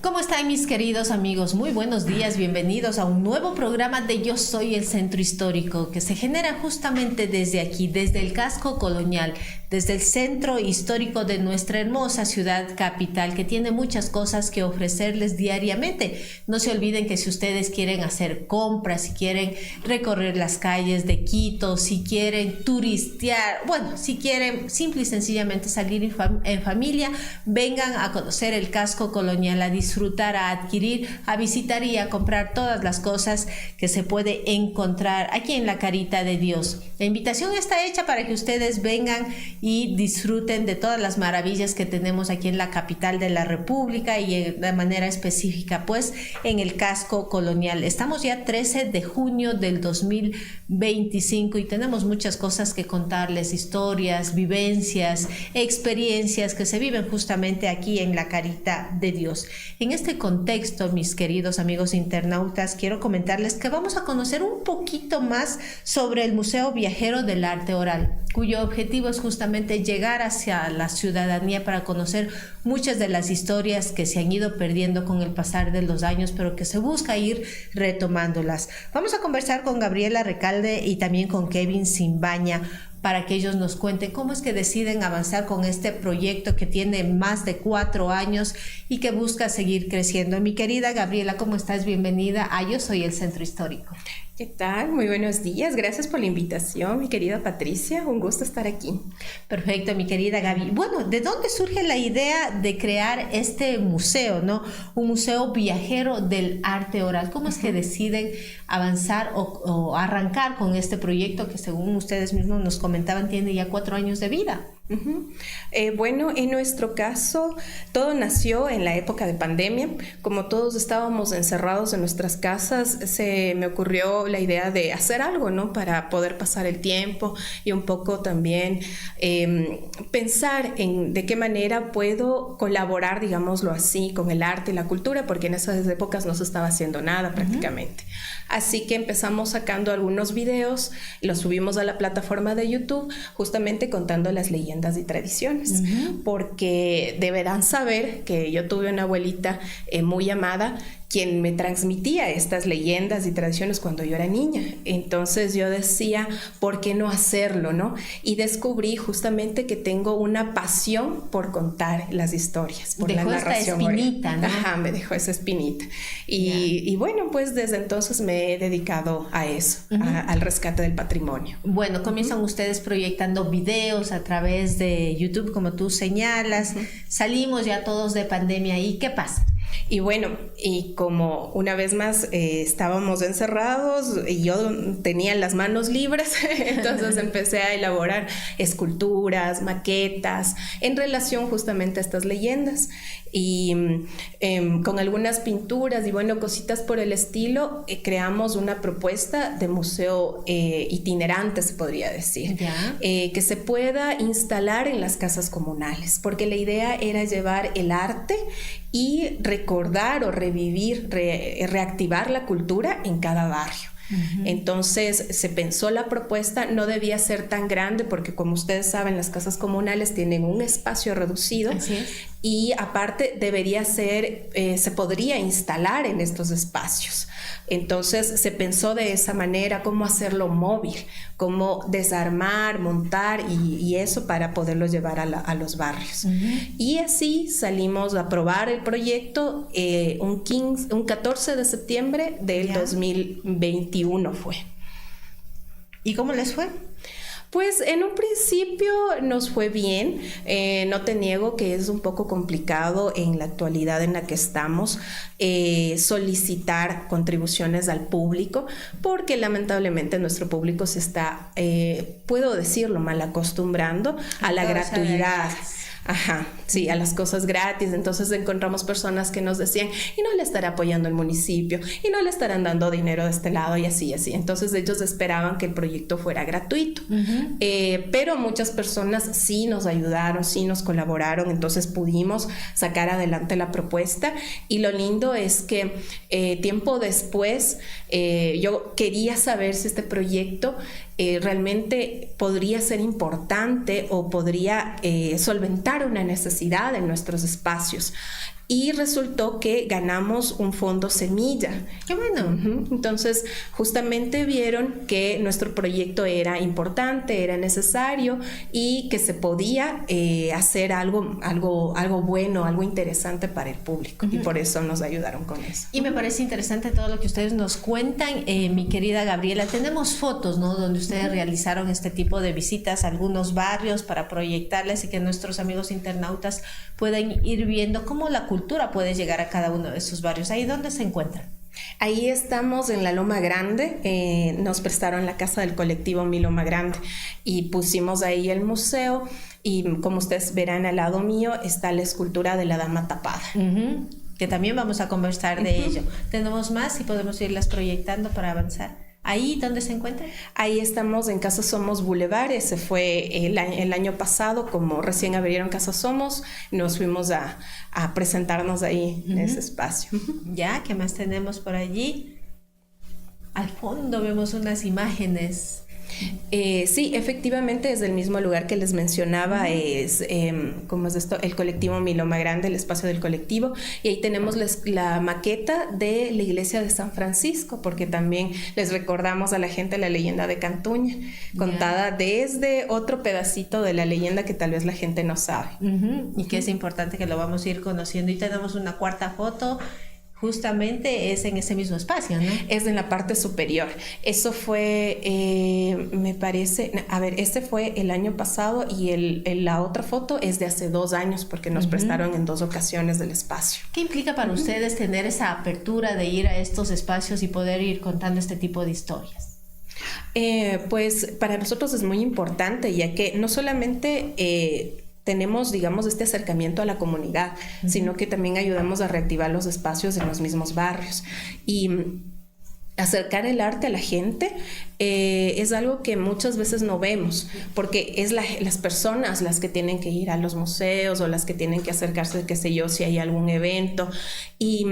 ¿Cómo están mis queridos amigos? Muy buenos días, bienvenidos a un nuevo programa de Yo Soy el Centro Histórico que se genera justamente desde aquí, desde el casco colonial, desde el centro histórico de nuestra hermosa ciudad capital que tiene muchas cosas que ofrecerles diariamente. No se olviden que si ustedes quieren hacer compras, si quieren recorrer las calles de Quito, si quieren turistear, bueno, si quieren simple y sencillamente salir en familia, vengan a conocer el casco colonial, a disfrutar, a adquirir, a visitar y a comprar todas las cosas que se puede encontrar aquí en la Carita de Dios. La invitación está hecha para que ustedes vengan y disfruten de todas las maravillas que tenemos aquí en la capital de la República y de manera específica pues en el casco colonial. Estamos ya 13 de junio del 2025 y tenemos muchas cosas que contarles, historias, vivencias, experiencias que se viven justamente aquí en la Carita de Dios. En este contexto, mis queridos amigos internautas, quiero comentarles que vamos a conocer un poquito más sobre el Museo Viajero del Arte Oral, cuyo objetivo es justamente llegar hacia la ciudadanía para conocer muchas de las historias que se han ido perdiendo con el pasar de los años, pero que se busca ir retomándolas. Vamos a conversar con Gabriela Recalde y también con Kevin Simbaña para que ellos nos cuenten cómo es que deciden avanzar con este proyecto que tiene más de 4 años y que busca seguir creciendo. Mi querida Gabriela, ¿cómo estás? Bienvenida a Yo Soy el Centro Histórico. ¿Qué tal? Muy buenos días. Gracias por la invitación, mi querida Patricia. Un gusto estar aquí. Perfecto, mi querida Gaby. Bueno, ¿de dónde surge la idea de crear este museo, ¿no? Un museo viajero del arte oral. ¿Cómo es que deciden avanzar o arrancar con este proyecto que, según ustedes mismos nos comentaban, tiene ya 4 años de vida? Bueno, en nuestro caso, todo nació en la época de pandemia. Como todos estábamos encerrados en nuestras casas, se me ocurrió la idea de hacer algo, ¿no? Para poder pasar el tiempo y un poco también pensar en de qué manera puedo colaborar, digámoslo así, con el arte y la cultura, porque en esas épocas no se estaba haciendo nada prácticamente. Así que empezamos sacando algunos videos, los subimos a la plataforma de YouTube, justamente contando las leyendas y tradiciones, porque deberán saber que yo tuve una abuelita muy amada quien me transmitía estas leyendas y tradiciones cuando yo era niña. Entonces yo decía, ¿por qué no hacerlo, no? Y descubrí justamente que tengo una pasión por contar las historias, por la narración. Dejó esta espinita, ¿no? Ajá, me dejó esa espinita. Y bueno, pues desde entonces me he dedicado a eso, al rescate del patrimonio. Bueno, comienzan ustedes proyectando videos a través de YouTube, como tú señalas. Salimos ya todos de pandemia. ¿Y qué pasa? Y bueno, y como una vez más estábamos encerrados y yo tenía las manos libres, entonces empecé a elaborar esculturas, maquetas en relación justamente a estas leyendas y con algunas pinturas y bueno, cositas por el estilo, creamos una propuesta de museo itinerante, se podría decir, que se pueda instalar en las casas comunales, porque la idea era llevar el arte y recordar o revivir, reactivar la cultura en cada barrio. Entonces se pensó la propuesta, no debía ser tan grande porque como ustedes saben las casas comunales tienen un espacio reducido y aparte debería ser, se podría instalar en estos espacios. Entonces se pensó de esa manera cómo hacerlo móvil, cómo desarmar, montar y eso para poderlo llevar a los barrios. Y así salimos a probar el proyecto un 14 de septiembre del 2021 fue. ¿Y cómo les fue? Pues en un principio nos fue bien, no te niego que es un poco complicado en la actualidad en la que estamos solicitar contribuciones al público porque lamentablemente nuestro público se está, puedo decirlo, mal acostumbrando a la gratuidad. Ajá, sí, a las cosas gratis. Entonces encontramos personas que nos decían y no le estará apoyando el municipio y no le estarán dando dinero de este lado y así. Entonces ellos esperaban que el proyecto fuera gratuito, pero muchas personas sí nos ayudaron, sí nos colaboraron, entonces pudimos sacar adelante la propuesta y lo lindo es que tiempo después yo quería saber si este proyecto realmente podría ser importante o podría solventar una necesidad en nuestros espacios. y resultó que ganamos un fondo semilla. ¡Qué bueno! Entonces, justamente vieron que nuestro proyecto era importante, era necesario y que se podía hacer algo bueno, algo interesante para el público. Y por eso nos ayudaron con eso. Y me parece interesante todo lo que ustedes nos cuentan. Mi querida Gabriela, tenemos fotos, ¿no?, donde ustedes realizaron este tipo de visitas a algunos barrios para proyectarles y que nuestros amigos internautas puedan ir viendo cómo la cultura puede llegar a cada uno de esos barrios. ¿Ahí dónde se encuentran? Ahí estamos en la Loma Grande, nos prestaron la casa del colectivo Mi Loma Grande y pusimos ahí el museo y como ustedes verán al lado mío está la escultura de la Dama Tapada. Que también vamos a conversar de ello. Tenemos más y podemos irlas proyectando para avanzar. ¿Ahí dónde se encuentra? Ahí estamos en Casa Somos Boulevard. Ese fue el año pasado, como recién abrieron Casa Somos, nos fuimos a presentarnos ahí en ese espacio. Ya, ¿qué más tenemos por allí? Al fondo vemos unas imágenes. Sí, efectivamente es del mismo lugar que les mencionaba, es ¿cómo es esto? El colectivo Mi Loma Grande, el espacio del colectivo, y ahí tenemos la maqueta de la iglesia de San Francisco, porque también les recordamos a la gente la leyenda de Cantuña, contada desde otro pedacito de la leyenda que tal vez la gente no sabe. Y que es importante que lo vamos a ir conociendo. Y tenemos una cuarta foto. Justamente es en ese mismo espacio, ¿no? Es en la parte superior. Eso fue, me parece, este fue el año pasado y la otra foto es de hace 2 años porque nos prestaron en 2 ocasiones del espacio. ¿Qué implica para ustedes tener esa apertura de ir a estos espacios y poder ir contando este tipo de historias? Pues para nosotros es muy importante, ya que no solamente tenemos, digamos, este acercamiento a la comunidad, sino que también ayudamos a reactivar los espacios en los mismos barrios. Y acercar el arte a la gente es algo que muchas veces no vemos, porque es las personas las que tienen que ir a los museos o las que tienen que acercarse, qué sé yo, si hay algún evento. Y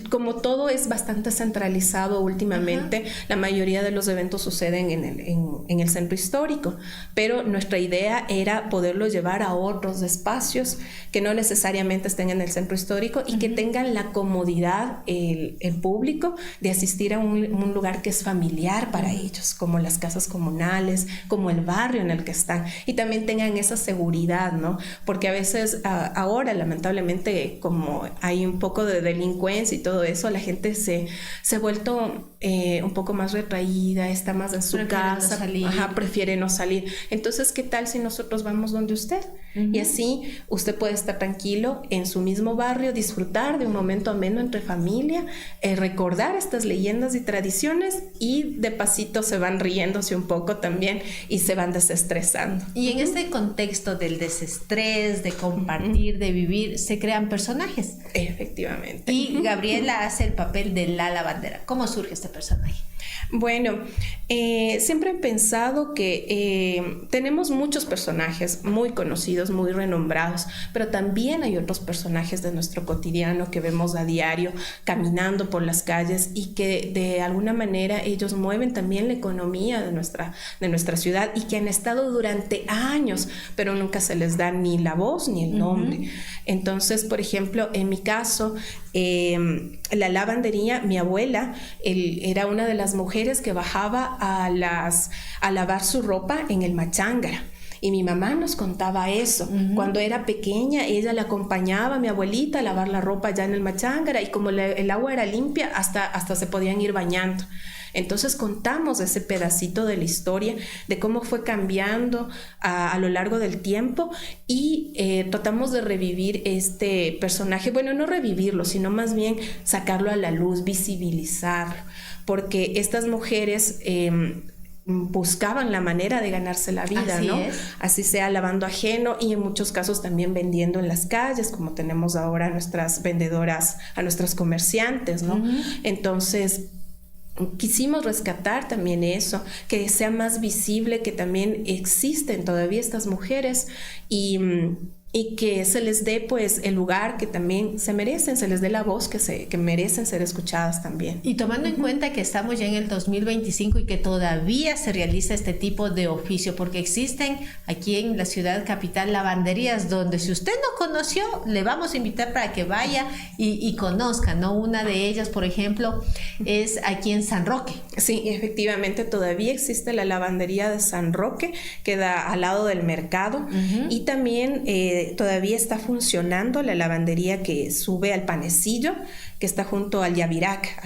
como todo es bastante centralizado últimamente, la mayoría de los eventos suceden en el centro histórico, pero nuestra idea era poderlo llevar a otros espacios que no necesariamente estén en el centro histórico y que tengan la comodidad, el público, de asistir a un lugar que es familiar para ellos, como las casas comunales, como el barrio en el que están, y también tengan esa seguridad, ¿no? Porque a veces ahora lamentablemente como hay un poco de delincuencia y todo eso, la gente se ha vuelto un poco más retraída, está más en su casa, prefiere no salir. Entonces, ¿qué tal si nosotros vamos donde usted? Y así usted puede estar tranquilo en su mismo barrio, disfrutar de un momento ameno entre familia, recordar estas leyendas y tradiciones, y de pasito se van riéndose un poco también y se van desestresando. Y en este contexto del desestrés, de compartir, de vivir, se crean personajes. Efectivamente. Y Gabriela hace el papel de la lavandera. ¿Cómo surge este personaje? Bueno, siempre he pensado que tenemos muchos personajes muy conocidos, muy renombrados, pero también hay otros personajes de nuestro cotidiano que vemos a diario caminando por las calles y que de alguna manera ellos mueven también la economía de nuestra ciudad y que han estado durante años, pero nunca se les da ni la voz ni el nombre. Entonces, por ejemplo, en mi caso, la lavandería, mi abuela era una de las mujeres que bajaba a lavar su ropa en el Machángara. Y mi mamá nos contaba eso. Cuando era pequeña, ella le acompañaba a mi abuelita a lavar la ropa allá en el Machángara, y como el agua era limpia, hasta se podían ir bañando. Entonces contamos ese pedacito de la historia de cómo fue cambiando a lo largo del tiempo, y tratamos de revivir este personaje, bueno, no revivirlo, sino más bien sacarlo a la luz, visibilizarlo, porque estas mujeres buscaban la manera de ganarse la vida, así ¿no? Así sea lavando ajeno, y en muchos casos también vendiendo en las calles, como tenemos ahora a nuestras vendedoras, a nuestros comerciantes, ¿no? Entonces quisimos rescatar también eso, que sea más visible, que también existen todavía estas mujeres, y y que se les dé pues el lugar que también se merecen, se les dé la voz que merecen ser escuchadas también. Y tomando en cuenta que estamos ya en el 2025 y que todavía se realiza este tipo de oficio, porque existen aquí en la ciudad capital lavanderías donde si usted no conoció, le vamos a invitar para que vaya y conozca, ¿no? Una de ellas, por ejemplo, es aquí en San Roque. Sí, efectivamente todavía existe la lavandería de San Roque, queda al lado del mercado, y también todavía está funcionando la lavandería que sube al Panecillo, que está junto al Yavirac,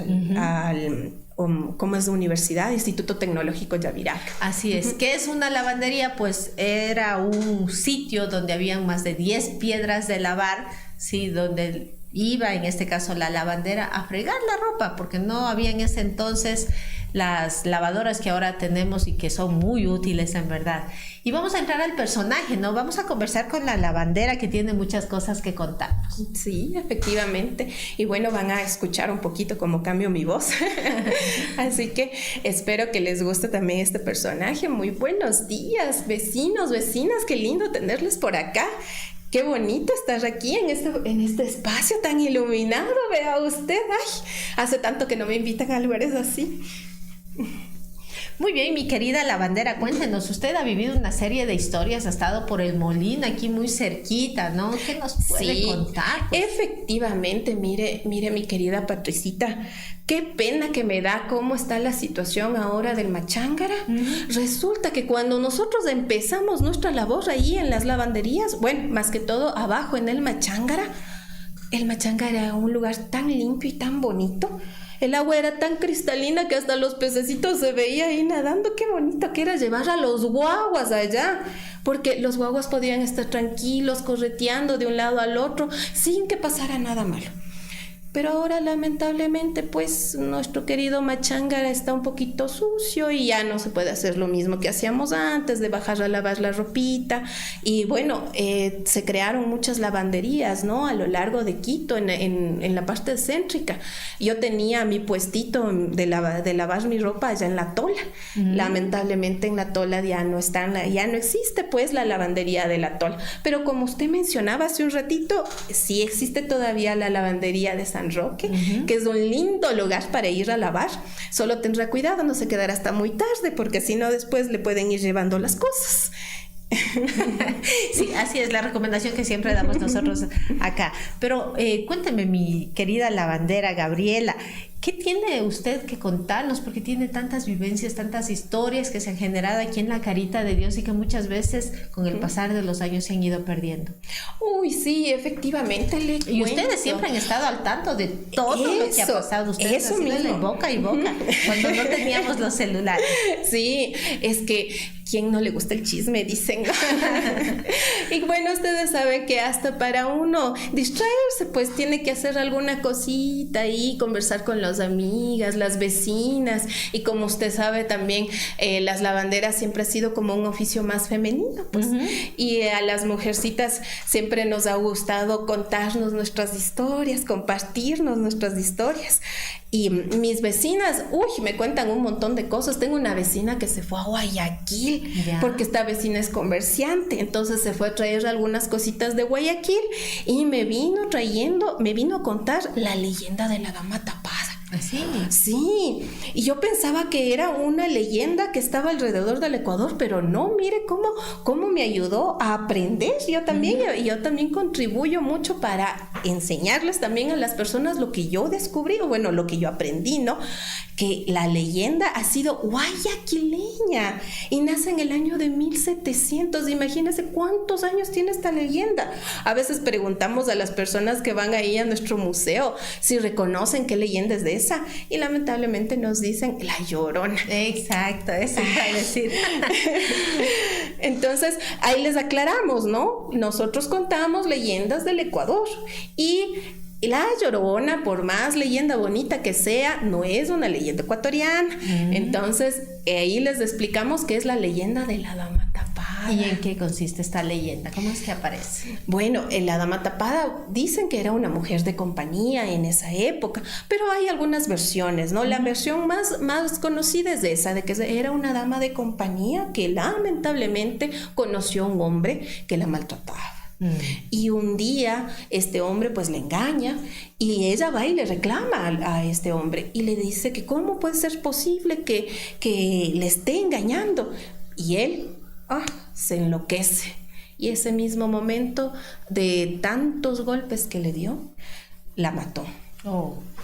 ¿cómo es la universidad? Instituto Tecnológico Yavirac. Así es. ¿Qué es una lavandería? Pues era un sitio donde habían más de 10 piedras de lavar, ¿sí? Donde iba, en este caso, la lavandera a fregar la ropa, porque no había en ese entonces las lavadoras que ahora tenemos y que son muy útiles en verdad. Y vamos a entrar al personaje, ¿no? Vamos a conversar con la lavandera que tiene muchas cosas que contarnos. Sí, efectivamente. Y bueno, van a escuchar un poquito cómo cambio mi voz. Así que espero que les guste también este personaje. Muy buenos días, vecinos, vecinas. Qué lindo tenerles por acá. Qué bonito estar aquí en este espacio tan iluminado. Vea usted. Ay, hace tanto que no me invitan a lugares así. Muy bien, mi querida lavandera, cuéntenos, usted ha vivido una serie de historias, ha estado por el Molino, aquí muy cerquita, ¿no? ¿Qué nos puede contar? Pues, efectivamente, mire, mi querida Patricita, qué pena que me da cómo está la situación ahora del Machángara. Resulta que cuando nosotros empezamos nuestra labor ahí en las lavanderías, bueno, más que todo abajo en el Machángara era un lugar tan limpio y tan bonito. El agua era tan cristalina que hasta los pececitos se veía ahí nadando. Qué bonito que era llevar a los guaguas allá, porque los guaguas podían estar tranquilos, correteando de un lado al otro, sin que pasara nada malo. Pero ahora lamentablemente pues nuestro querido Machángara está un poquito sucio y ya no se puede hacer lo mismo que hacíamos antes de bajar a lavar la ropita. Y bueno, se crearon muchas lavanderías, ¿no? A lo largo de Quito, en la parte céntrica. Yo tenía mi puestito de lavar mi ropa allá en La Tola. Lamentablemente en La Tola ya no existe pues la lavandería de La Tola. Pero como usted mencionaba hace un ratito, sí existe todavía la lavandería de San Roque, que es un lindo lugar para ir a lavar. Solo tendrá cuidado, no se quedará hasta muy tarde, porque si no después le pueden ir llevando las cosas. Sí, así es la recomendación que siempre damos nosotros acá. Pero cuénteme, mi querida lavandera Gabriela, ¿qué tiene usted que contarnos? Porque tiene tantas vivencias, tantas historias que se han generado aquí en la Carita de Dios y que muchas veces con el pasar de los años se han ido perdiendo. Uy, sí, efectivamente. Y ustedes siempre han estado al tanto de todo lo que ha pasado. Ustedes han sido de boca y boca cuando no teníamos los celulares. Sí, es que ¿quién no le gusta el chisme? Dicen. Y bueno, ustedes saben que hasta para uno distraerse, pues tiene que hacer alguna cosita y conversar con las amigas, las vecinas. Y como usted sabe también, las lavanderas siempre ha sido como un oficio más femenino, pues. Y a las mujercitas siempre nos ha gustado contarnos nuestras historias, compartirnos nuestras historias. Y mis vecinas, me cuentan un montón de cosas. Tengo una vecina que se fue a Guayaquil, porque esta vecina es comerciante, entonces se fue a traer algunas cositas de Guayaquil y me vino a contar la leyenda de la dama tapada. ¿Sí? Sí, y yo pensaba que era una leyenda que estaba alrededor del Ecuador, pero no, mire cómo me ayudó a aprender. Yo también contribuyo mucho para enseñarles también a las personas lo que yo descubrí, o bueno, lo que yo aprendí, ¿no? Que la leyenda ha sido guayaquileña y nace en el año de 1700. Imagínense cuántos años tiene esta leyenda. A veces preguntamos a las personas que van ahí a nuestro museo si reconocen qué leyenda es de esa, y lamentablemente nos dicen La Llorona. Exacto, eso iba a decir. Entonces ahí les aclaramos, ¿no? Nosotros contamos leyendas del Ecuador y La Llorona, por más leyenda bonita que sea, no es una leyenda ecuatoriana. Entonces, ahí les explicamos qué es la leyenda de la dama tapada. ¿Y en qué consiste esta leyenda? ¿Cómo es que aparece? Bueno, la dama tapada dicen que era una mujer de compañía en esa época, pero hay algunas versiones, ¿no? La versión más conocida es esa, de que era una dama de compañía que lamentablemente conoció a un hombre que la maltrataba. Y un día este hombre pues le engaña y ella va y le reclama a este hombre y le dice que cómo puede ser posible que le esté engañando. Y él se enloquece. Y ese mismo momento, de tantos golpes que le dio, la mató.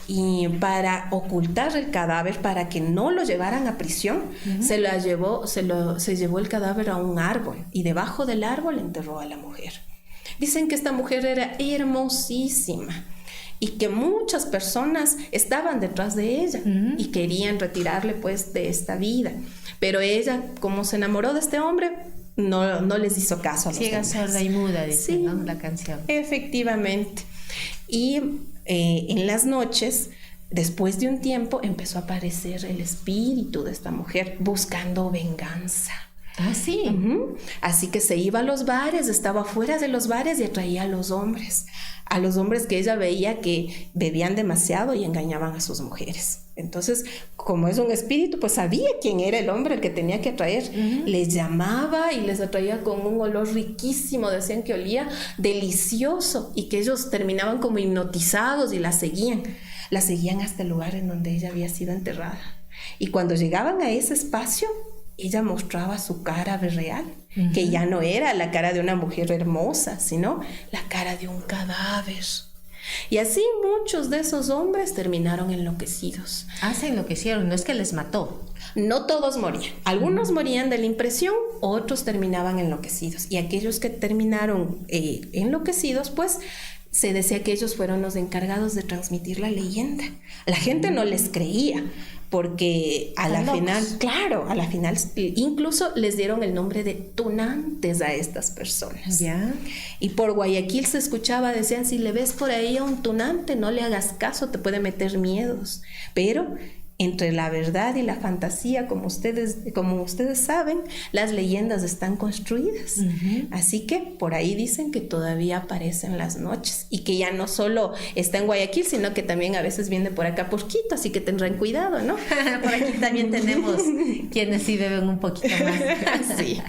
Y para ocultar el cadáver, para que no lo llevaran a prisión, se llevó el cadáver a un árbol y debajo del árbol enterró a la mujer. Dicen que esta mujer era hermosísima y que muchas personas estaban detrás de ella y querían retirarle pues de esta vida. Pero ella, como se enamoró de este hombre, no les hizo caso a los ciega, demás. sorda y muda, dice, ¿no? La canción. Efectivamente. Y en las noches, después de un tiempo, empezó a aparecer el espíritu de esta mujer buscando venganza. Ah, sí. Así que se iba a los bares, estaba fuera de los bares y atraía a los hombres que ella veía que bebían demasiado y engañaban a sus mujeres. Entonces, como es un espíritu, pues sabía quién era el hombre el que tenía que atraer. Les llamaba y les atraía con un olor riquísimo, decían que olía delicioso y que ellos terminaban como hipnotizados y la seguían hasta el lugar en donde ella había sido enterrada. Y cuando llegaban a ese espacio, ella mostraba su cara real, que ya no era la cara de una mujer hermosa, sino la cara de un cadáver. Y así muchos de esos hombres terminaron enloquecidos. Se enloquecieron, no es que les mató. No todos morían. Algunos morían de la impresión, otros terminaban enloquecidos. Y aquellos que terminaron enloquecidos, pues se decía que ellos fueron los encargados de transmitir la leyenda. La gente no les creía, porque a la final incluso les dieron el nombre de tunantes a estas personas. ¿Ya? Y por Guayaquil se escuchaba, decían, si le ves por ahí a un tunante, no le hagas caso, te puede meter miedos. Pero entre la verdad y la fantasía, como ustedes saben, las leyendas están construidas. Así que por ahí dicen que todavía aparece en las noches y que ya no solo está en Guayaquil, sino que también a veces viene por acá por Quito, así que tendrán cuidado, ¿no? Por aquí también tenemos quienes sí beben un poquito más. Sí.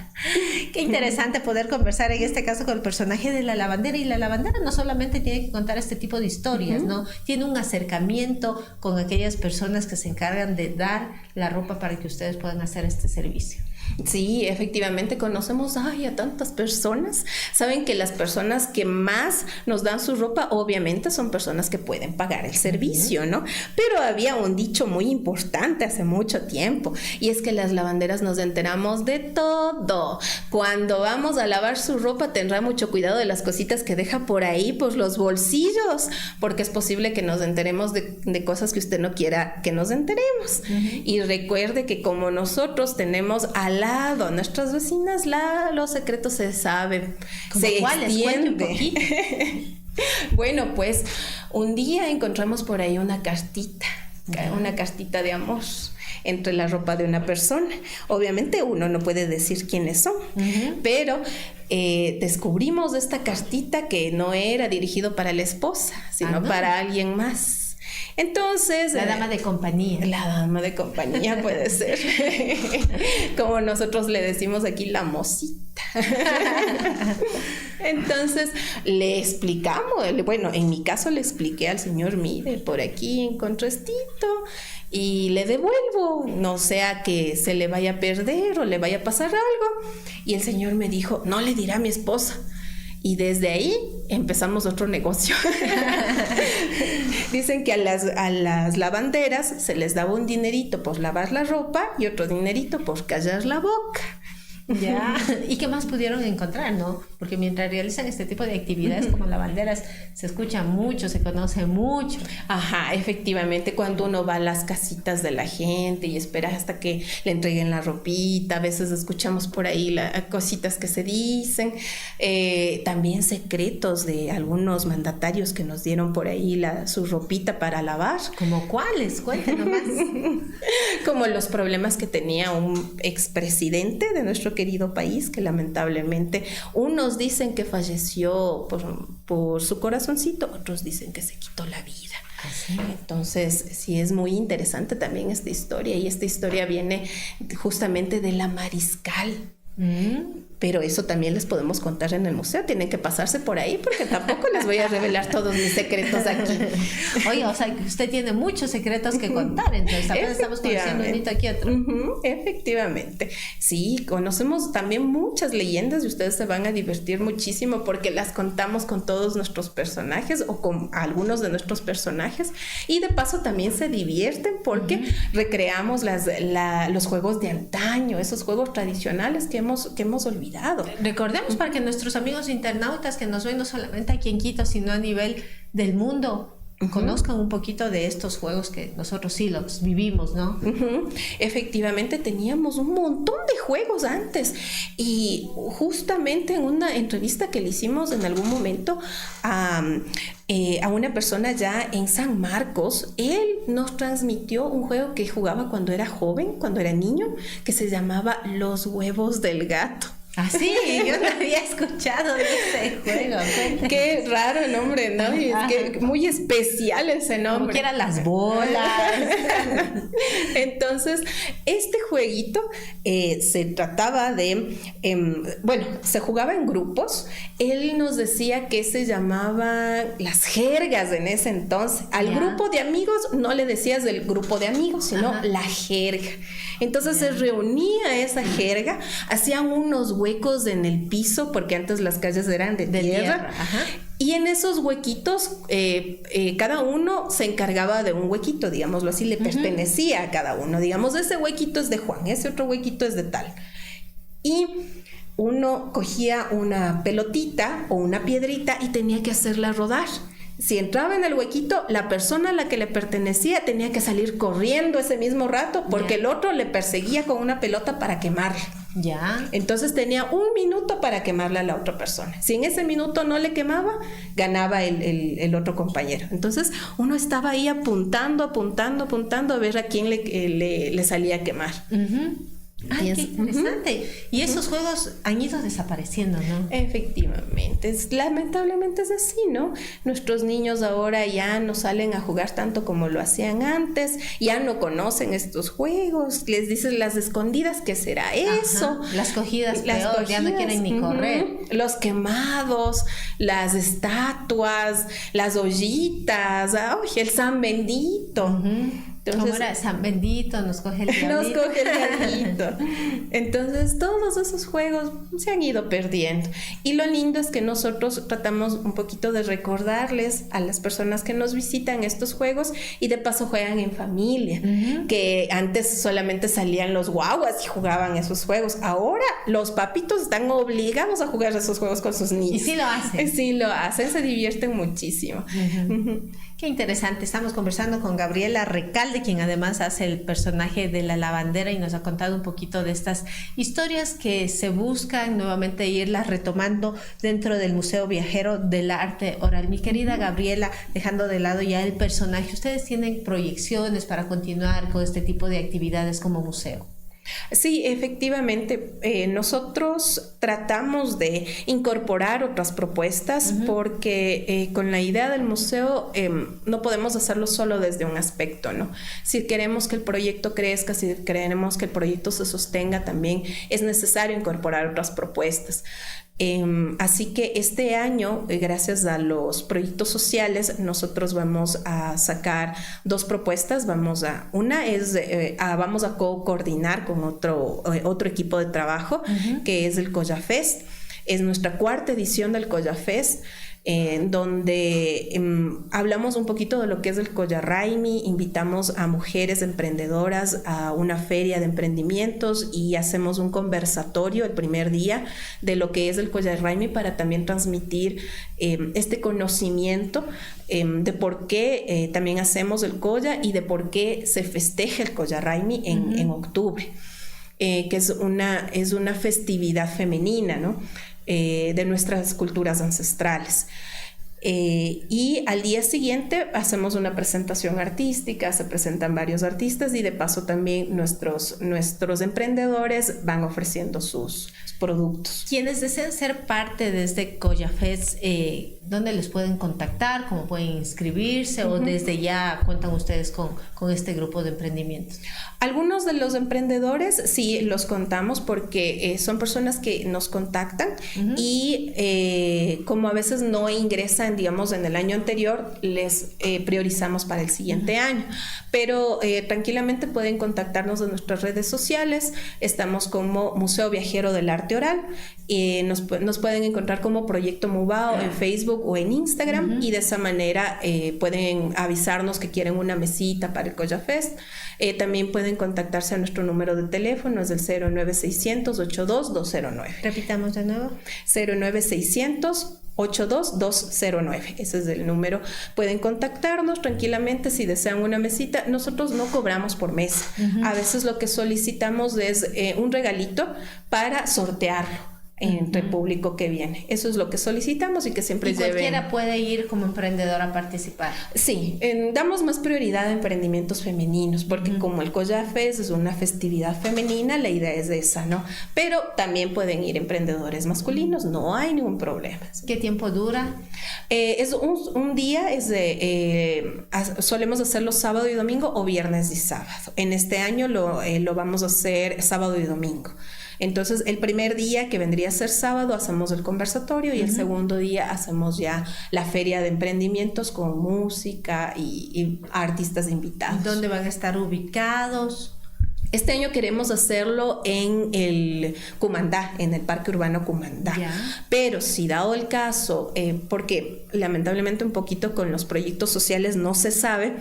Qué interesante poder conversar en este caso con el personaje de la lavandera. Y la lavandera no solamente tiene que contar este tipo de historias, ¿no? Tiene un acercamiento con aquellas personas que se encargan de dar la ropa para que ustedes puedan hacer este servicio. Sí, efectivamente conocemos a tantas personas. Saben que las personas que más nos dan su ropa obviamente son personas que pueden pagar el servicio, ¿no? Pero había un dicho muy importante hace mucho tiempo y es que las lavanderas nos enteramos de todo. Cuando vamos a lavar su ropa tendrá mucho cuidado de las cositas que deja por ahí, pues los bolsillos, porque es posible que nos enteremos de cosas que usted no quiera que nos enteremos. Y recuerde que como nosotros tenemos al lado a nuestras vecinas, los secretos se saben, se extienden. Bueno, pues un día encontramos por ahí una cartita de amor entre la ropa de una persona. Obviamente uno no puede decir quiénes son, pero descubrimos esta cartita que no era dirigido para la esposa, sino para alguien más. Entonces, la dama de compañía. La dama de compañía puede ser. Como nosotros le decimos aquí, la mocita. Entonces, le explicamos, bueno, en mi caso le expliqué al señor, mire, por aquí encontré esto y le devuelvo, no sea que se le vaya a perder o le vaya a pasar algo. Y el señor me dijo, no le dirá a mi esposa. Y desde ahí empezamos otro negocio. Dicen que a las lavanderas se les daba un dinerito por lavar la ropa y otro dinerito por callar la boca. Ya. ¿Y qué más pudieron encontrar, no? Porque mientras realizan este tipo de actividades como lavanderas, se escucha mucho, se conoce mucho. Ajá, efectivamente, cuando uno va a las casitas de la gente y espera hasta que le entreguen la ropita, a veces escuchamos por ahí cositas que se dicen, también secretos de algunos mandatarios que nos dieron por ahí su ropita para lavar. ¿Como cuáles? Cuéntanos más. Como los problemas que tenía un expresidente de nuestro querido país, que lamentablemente unos dicen que falleció por su corazoncito, otros dicen que se quitó la vida. ¿Así? Entonces sí es muy interesante también esta historia, y esta historia viene justamente de la Mariscal. pero eso también les podemos contar en el museo. Tienen que pasarse por ahí porque tampoco les voy a revelar todos mis secretos aquí. Oye, o sea, usted tiene muchos secretos que contar, entonces apenas estamos conociendo un hito aquí otro. Efectivamente. Sí, conocemos también muchas leyendas y ustedes se van a divertir muchísimo porque las contamos con todos nuestros personajes o con algunos de nuestros personajes, y de paso también se divierten porque recreamos los juegos de antaño, esos juegos tradicionales que hemos olvidado. Recordemos para que nuestros amigos internautas que nos ven no solamente aquí en Quito, sino a nivel del mundo, conozcan un poquito de estos juegos que nosotros sí los vivimos, ¿no? Efectivamente, teníamos un montón de juegos antes, y justamente en una entrevista que le hicimos en algún momento a una persona ya en San Marcos, él nos transmitió un juego que jugaba cuando era joven, cuando era niño, que se llamaba Los Huevos del Gato. Ah, sí, yo no había escuchado de ese juego. Qué raro el nombre, ¿no? Y es que muy especial ese nombre. Como que eran las bolas. Entonces, este jueguito se trataba de, bueno, se jugaba en grupos. Él nos decía que se llamaban las jergas en ese entonces. Al grupo de amigos no le decías del grupo de amigos, sino la jerga. Entonces se reunía esa jerga, hacían unos huecos en el piso, porque antes las calles eran de tierra. Y en esos huequitos, cada uno se encargaba de un huequito, digámoslo así, le pertenecía a cada uno. Digamos, ese huequito es de Juan, ese otro huequito es de tal. Y uno cogía una pelotita o una piedrita y tenía que hacerla rodar. Si entraba en el huequito, la persona a la que le pertenecía tenía que salir corriendo ese mismo rato porque el otro le perseguía con una pelota para quemarla. Ya. Entonces tenía 1 minuto para quemarle a la otra persona. Si en ese minuto no le quemaba, ganaba el otro compañero. Entonces uno estaba ahí apuntando a ver a quién le salía a quemar. Ay, qué interesante. Y esos juegos han ido desapareciendo, ¿no? Efectivamente, lamentablemente es así, ¿no? Nuestros niños ahora ya no salen a jugar tanto como lo hacían antes, ya no conocen estos juegos, les dicen las escondidas, ¿qué será eso? Las cogidas, ya no quieren ni correr. Los quemados, las estatuas, las ollitas, el San Bendito. Entonces, ¿cómo era? San Bendito, nos coge el diablito. Nos coge el diablito. Entonces, todos esos juegos se han ido perdiendo. Y lo lindo es que nosotros tratamos un poquito de recordarles a las personas que nos visitan estos juegos, y de paso juegan en familia. Que antes solamente salían los guaguas y jugaban esos juegos. Ahora los papitos están obligados a jugar esos juegos con sus niños. Y sí lo hacen. Sí lo hacen, se divierten muchísimo. Qué interesante. Estamos conversando con Gabriela Recalde, quien además hace el personaje de la lavandera, y nos ha contado un poquito de estas historias que se buscan nuevamente irlas retomando dentro del Museo Viajero del Arte Oral. Mi querida Gabriela, dejando de lado ya el personaje, ¿ustedes tienen proyecciones para continuar con este tipo de actividades como museo? Sí, efectivamente, nosotros tratamos de incorporar otras propuestas porque con la idea del museo no podemos hacerlo solo desde un aspecto, ¿no? Si queremos que el proyecto crezca, si queremos que el proyecto se sostenga, también es necesario incorporar otras propuestas. Así que este año, gracias a los proyectos sociales, nosotros vamos a sacar 2 propuestas. Vamos a coordinar con otro equipo de trabajo, que es el Collafest. Es nuestra 4ª edición del Collafest, donde hablamos un poquito de lo que es el Collarraimi, invitamos a mujeres emprendedoras a una feria de emprendimientos y hacemos un conversatorio el primer día de lo que es el Collarraimi, para también transmitir este conocimiento de por qué también hacemos el Colla y de por qué se festeja el Collarraimi en octubre, que es una festividad femenina, ¿no? De nuestras culturas ancestrales. Y al día siguiente hacemos una presentación artística, se presentan varios artistas y de paso también nuestros emprendedores van ofreciendo sus productos. Quienes deseen ser parte de este Collafest, ¿Dónde les pueden contactar? ¿Cómo pueden inscribirse? ¿O desde ya cuentan ustedes con este grupo de emprendimientos? Algunos de los emprendedores sí los contamos porque son personas que nos contactan y como a veces no ingresan, digamos, en el año anterior, les priorizamos para el siguiente año. Pero tranquilamente pueden contactarnos en nuestras redes sociales. Estamos como Museo Viajero del Arte Oral. Nos pueden encontrar como Proyecto Mubao en Facebook o en Instagram y de esa manera pueden avisarnos que quieren una mesita para el Colla Fest. También pueden contactarse a nuestro número de teléfono, es el 09600 82209. Repitamos de nuevo. 09600 82209, ese es el número. Pueden contactarnos tranquilamente si desean una mesita. Nosotros no cobramos por mesa. A veces lo que solicitamos es un regalito para sortearlo entre el público que viene. Eso es lo que solicitamos y que siempre lleven. Cualquiera puede ir como emprendedor a participar. Sí, damos más prioridad a emprendimientos femeninos porque como el Colla Fest es una festividad femenina, la idea es esa, ¿no? Pero también pueden ir emprendedores masculinos, no hay ningún problema. ¿Qué tiempo dura? Es un día, solemos hacerlo sábado y domingo o viernes y sábado. En este año lo vamos a hacer sábado y domingo. Entonces, el primer día, que vendría a ser sábado, hacemos el conversatorio y el segundo día hacemos ya la feria de emprendimientos con música y artistas invitados. ¿Dónde van a estar ubicados? Este año queremos hacerlo en el Cumandá, en el Parque Urbano Cumandá. Pero si dado el caso, porque lamentablemente un poquito con los proyectos sociales no se sabe,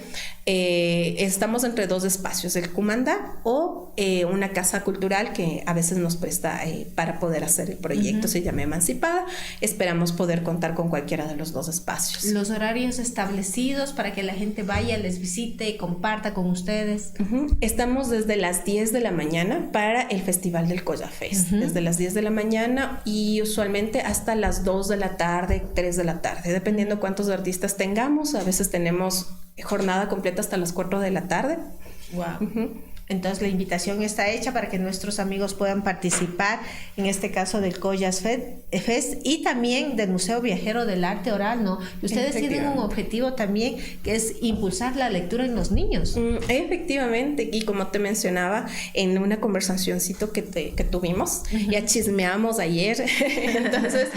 estamos entre dos espacios, el Cumandá o una casa cultural que a veces nos presta para poder hacer el proyecto, se llama Emancipada. Esperamos poder contar con cualquiera de los dos espacios. Los horarios establecidos para que la gente vaya, les visite y comparta con ustedes. Estamos desde las 10 de la mañana para el Festival del Colla Fest, desde las 10 de la mañana y usualmente hasta las 2 de la tarde, 3 de la tarde, dependiendo cuántos artistas tengamos. A veces tenemos jornada completa hasta las 4 de la tarde. Wow. Entonces la invitación está hecha para que nuestros amigos puedan participar, en este caso del Colla Fest y también del Museo Viajero del Arte Oral, ¿no? Y ustedes tienen un objetivo también que es impulsar la lectura en los niños. Efectivamente, y como te mencionaba en una conversacioncito que tuvimos, ya chismeamos ayer, entonces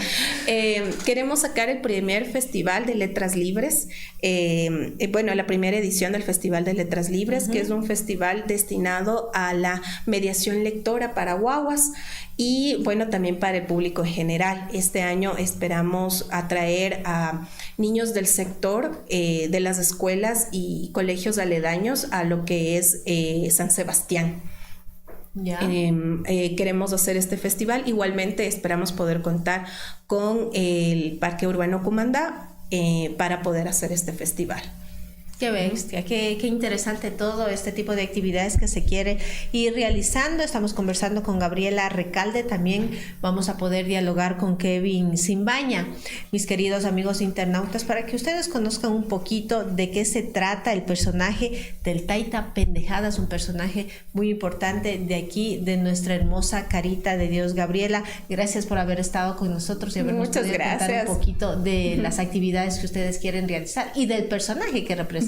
queremos sacar el primer Festival de Letras Libres, la primera edición del Festival de Letras Libres, que es un festival destinado a la mediación lectora para guaguas y bueno, también para el público en general. Este año esperamos atraer a niños del sector de las escuelas y colegios aledaños a lo que es San Sebastián. Queremos hacer este festival. Igualmente esperamos poder contar con el Parque Urbano Cumandá para poder hacer este festival. Qué bestia, qué interesante todo este tipo de actividades que se quiere ir realizando. Estamos conversando con Gabriela Recalde, también vamos a poder dialogar con Kevin Simbaña, mis queridos amigos internautas, para que ustedes conozcan un poquito de qué se trata el personaje del Taita Pendejadas, un personaje muy importante de aquí, de nuestra hermosa carita de Dios. Gabriela, gracias por haber estado con nosotros y habernos podido contar un poquito de las actividades que ustedes quieren realizar y del personaje que representa.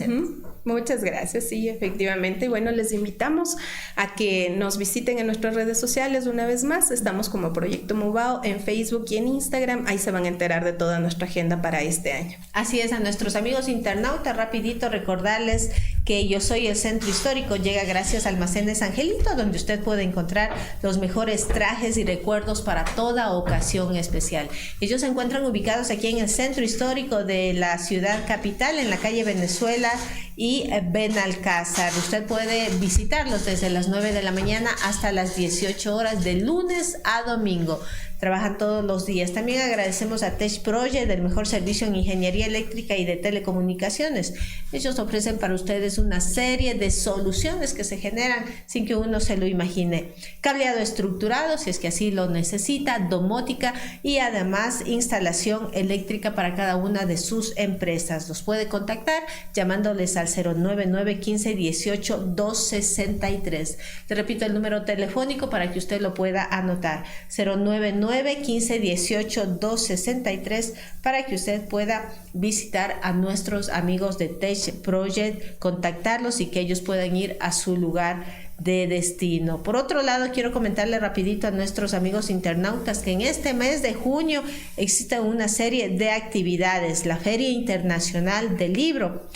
Muchas gracias, sí, efectivamente. Y bueno, les invitamos a que nos visiten en nuestras redes sociales una vez más. Estamos como Proyecto Mubao en Facebook y en Instagram. Ahí se van a enterar de toda nuestra agenda para este año. Así es, a nuestros amigos internautas, rapidito recordarles que Yo Soy el Centro Histórico llega gracias a Almacenes Angelito, donde usted puede encontrar los mejores trajes y recuerdos para toda ocasión especial. Ellos se encuentran ubicados aquí en el Centro Histórico de la ciudad capital, en la calle Venezuela y Benalcázar. Usted puede visitarlos desde las 9 de la mañana hasta las 18 horas de lunes a domingo. Trabajan todos los días. También agradecemos a Tech Project, el mejor servicio en ingeniería eléctrica y de telecomunicaciones. Ellos ofrecen para ustedes una serie de soluciones que se generan sin que uno se lo imagine. Cableado estructurado, si es que así lo necesita, domótica y además instalación eléctrica para cada una de sus empresas. Los puede contactar llamándoles al 099 15 18 263. Te repito el número telefónico para que usted lo pueda anotar. 099 091518-263 para que usted pueda visitar a nuestros amigos de Tech Project, contactarlos y que ellos puedan ir a su lugar de destino. Por otro lado, quiero comentarle rapidito a nuestros amigos internautas que en este mes de junio existe una serie de actividades: la Feria Internacional del Libro,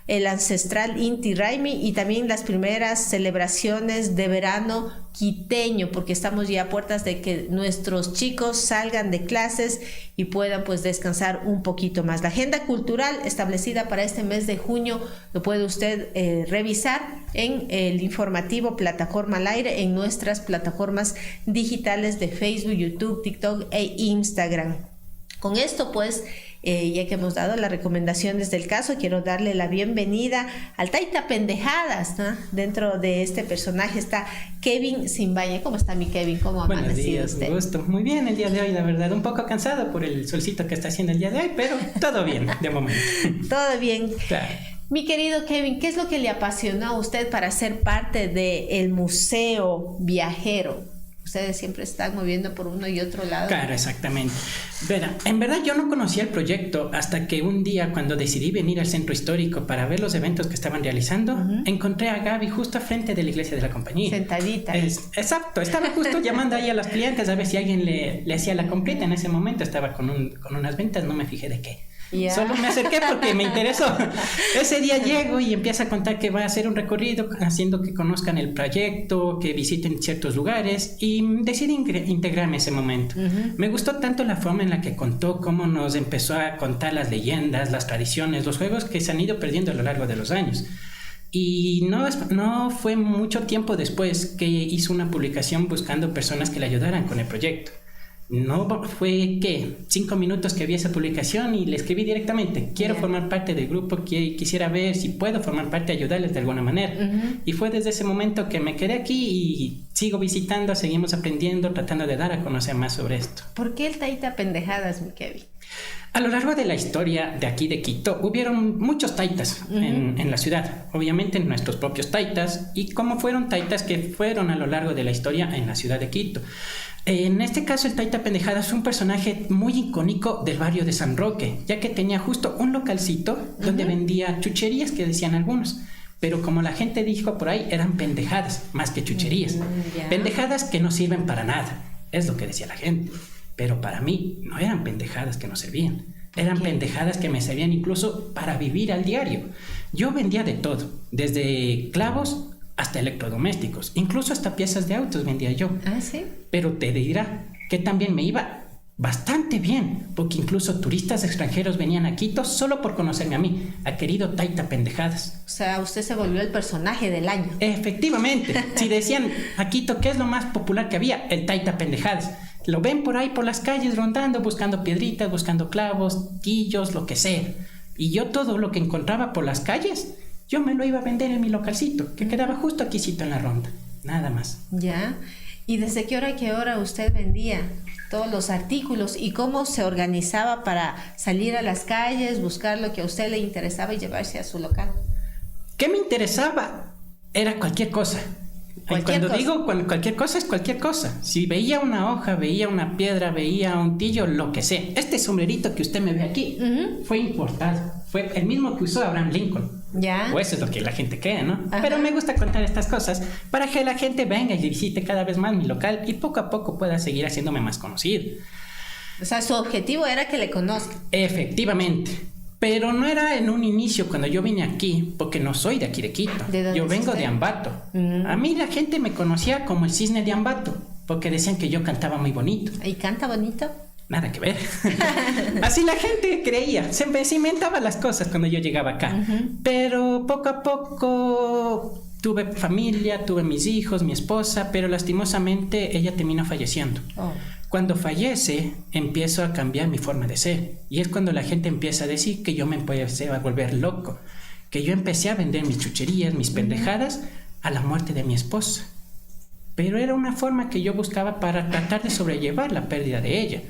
el ancestral Inti Raymi y también las primeras celebraciones de verano quiteño, porque estamos ya a puertas de que nuestros chicos salgan de clases y puedan pues descansar un poquito más. La agenda cultural establecida para este mes de junio lo puede usted revisar en el informativo Plataforma al Aire, en nuestras plataformas digitales de Facebook, YouTube, TikTok e Instagram. Con esto pues, ya que hemos dado las recomendaciones del caso, quiero darle la bienvenida al Taita Pendejadas, ¿no? Dentro de este personaje está Kevin Simbaña. ¿Cómo está mi Kevin? ¿Cómo ha amanecido usted? Un gusto. Muy bien el día de hoy, la verdad. Un poco cansado por el solcito que está haciendo el día de hoy, pero todo bien, de momento. Todo bien. Claro. Mi querido Kevin, ¿qué es lo que le apasionó a usted para ser parte del Museo Viajero? Ustedes siempre están moviendo por uno y otro lado. Claro, exactamente. Verá, en verdad yo no conocía el proyecto hasta que un día, cuando decidí venir al centro histórico para ver los eventos que estaban realizando, encontré a Gaby justo al frente de la iglesia de la compañía. Sentadita. Exacto, estaba justo llamando ahí a las clientes a ver si alguien le hacía la completa. En ese momento estaba con unas ventas, no me fijé de qué. Yeah. Solo me acerqué porque me interesó. Ese día llego y empieza a contar que va a hacer un recorrido haciendo que conozcan el proyecto, que visiten ciertos lugares, y decidí integrarme ese momento. Me gustó tanto la forma en la que contó, cómo nos empezó a contar las leyendas, las tradiciones, los juegos que se han ido perdiendo a lo largo de los años. Y no fue mucho tiempo después que hizo una publicación buscando personas que le ayudaran con el proyecto. No fue, 5 minutos que vi esa publicación y le escribí directamente: quiero formar parte del grupo, quisiera ver si puedo formar parte, ayudarles de alguna manera. Y fue desde ese momento que me quedé aquí y sigo visitando, seguimos aprendiendo, tratando de dar a conocer más sobre esto. ¿Por qué el Taita Pendejadas, mi Kevin? A lo largo de la historia de aquí de Quito hubieron muchos taitas en la ciudad, obviamente nuestros propios taitas, y como fueron taitas que fueron a lo largo de la historia en la ciudad de Quito. En este caso, el Taita Pendejadas es un personaje muy icónico del barrio de San Roque, ya que tenía justo un localcito donde vendía chucherías, que decían algunos, pero como la gente dijo por ahí, eran pendejadas más que chucherías. Pendejadas que no sirven para nada, es lo que decía la gente. Pero para mí no eran pendejadas que no servían, eran pendejadas que me servían incluso para vivir al diario. Yo vendía de todo, desde clavos hasta electrodomésticos, incluso hasta piezas de autos vendía yo. ¿Ah, sí? Pero te dirá que también me iba bastante bien, porque incluso turistas extranjeros venían a Quito solo por conocerme a mí, a querido Taita Pendejadas. O sea, usted se volvió el personaje del año. Efectivamente, si decían a Quito qué es lo más popular que había, el Taita Pendejadas. Lo ven por ahí por las calles rondando, buscando piedritas, buscando clavos, quillos, lo que sea. Y yo todo lo que encontraba por las calles, yo me lo iba a vender en mi localcito, que quedaba justo aquícito en la ronda. Nada más. Ya. ¿Y desde qué hora a qué hora usted vendía todos los artículos? ¿Y cómo se organizaba para salir a las calles, buscar lo que a usted le interesaba y llevarse a su local? ¿Qué me interesaba? Era cualquier cosa. Cualquier cosa es cualquier cosa. Si veía una hoja, veía una piedra, veía un tillo, lo que sea. Este sombrerito que usted me ve aquí fue importado. Fue el mismo que usó Abraham Lincoln. Ya. O eso es lo que la gente cree, ¿no? Ajá. Pero me gusta contar estas cosas para que la gente venga y visite cada vez más mi local y poco a poco pueda seguir haciéndome más conocido. O sea, su objetivo era que le conozcan. Efectivamente. Pero no era en un inicio cuando yo vine aquí, porque no soy de aquí de Quito. Yo vengo de Ambato. A mí la gente me conocía como el cisne de Ambato, porque decían que yo cantaba muy bonito. ¿Y canta bonito? Nada que ver. Así la gente creía. Siempre se inventaba las cosas cuando yo llegaba acá. Pero poco a poco tuve familia, tuve mis hijos, mi esposa, pero lastimosamente ella terminó falleciendo. Cuando fallece, empiezo a cambiar mi forma de ser. Y es cuando la gente empieza a decir que yo me empecé a volver loco. Que yo empecé a vender mis chucherías, mis pendejadas, a la muerte de mi esposa. Pero era una forma que yo buscaba para tratar de sobrellevar la pérdida de ella.